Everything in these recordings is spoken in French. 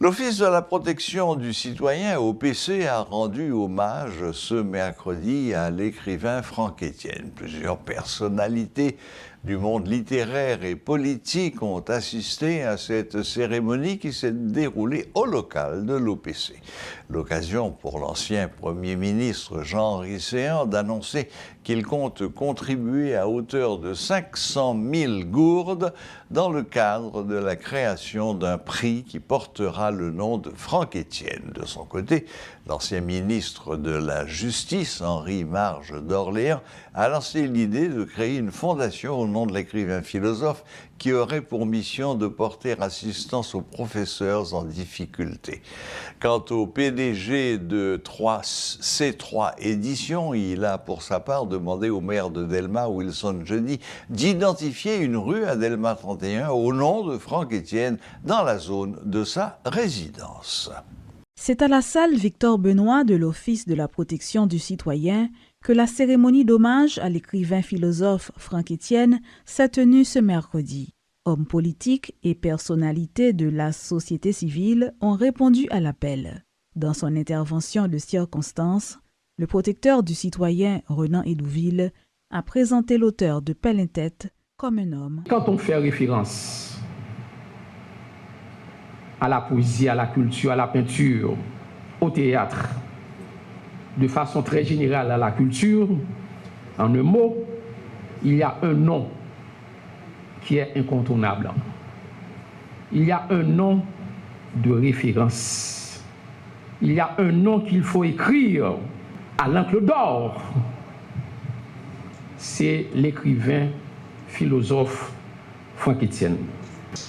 L'Office de la protection du citoyen, OPC, a rendu hommage ce mercredi à l'écrivain Franck Etienne. Plusieurs personnalités du monde littéraire et politique ont assisté à cette cérémonie qui s'est déroulée au local de l'OPC. L'occasion pour l'ancien Premier ministre Jean-Henri Séan d'annoncer qu'il compte contribuer à hauteur de 500 000 gourdes dans le cadre de la création d'un prix qui portera le nom de Franck Etienne. De son côté, l'ancien ministre de la Justice, Henri Marge d'Orléans, a lancé l'idée de créer une fondation au nom de l'écrivain philosophe qui aurait pour mission de porter assistance aux professeurs en difficulté. Quant au PDG de C3 Éditions, il a pour sa part demandé au maire de Delmar, Wilson Jeudi, d'identifier une rue à Delmar 31 au nom de Franck Etienne dans la zone de sa résidence. C'est à la salle Victor Benoît de l'Office de la protection du citoyen que la cérémonie d'hommage à l'écrivain philosophe Franck Etienne s'est tenue ce mercredi. Hommes politiques et personnalités de la société civile ont répondu à l'appel. Dans son intervention de circonstance, le protecteur du citoyen Renan Hédouville a présenté l'auteur de Pelle en tête comme un homme. Quand on fait référence à la poésie, à la culture, à la peinture, au théâtre, de façon très générale à la culture, en un mot, il y a un nom qui est incontournable. Il y a un nom de référence. Il y a un nom qu'il faut écrire à l'encre d'or. C'est l'écrivain philosophe Franck Etienne.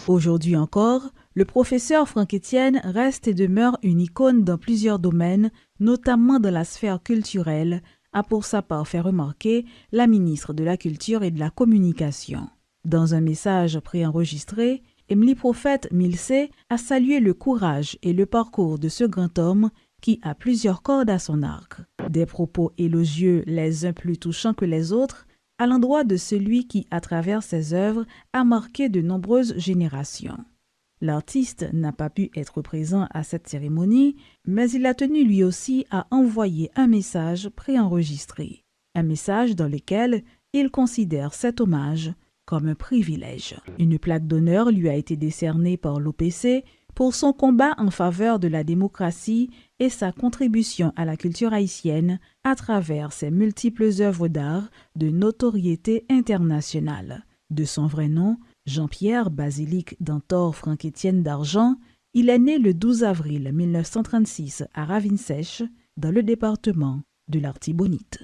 Aujourd'hui encore, le professeur Franck Etienne reste et demeure une icône dans plusieurs domaines, notamment dans la sphère culturelle, a pour sa part fait remarquer la ministre de la Culture et de la Communication. Dans un message préenregistré, Emily Prophète Milsé a salué le courage et le parcours de ce grand homme qui a plusieurs cordes à son arc. Des propos élogieux les uns plus touchants que les autres, à l'endroit de celui qui, à travers ses œuvres, a marqué de nombreuses générations. L'artiste n'a pas pu être présent à cette cérémonie, mais il a tenu lui aussi à envoyer un message préenregistré. Un message dans lequel il considère cet hommage comme un privilège. Une plaque d'honneur lui a été décernée par l'OPC pour son combat en faveur de la démocratie et sa contribution à la culture haïtienne à travers ses multiples œuvres d'art de notoriété internationale. De son vrai nom, Jean-Pierre Basilique Dantor Franck Etienne d'Argent, il est né le 12 avril 1936 à Ravine-Sèche, dans le département de l'Artibonite.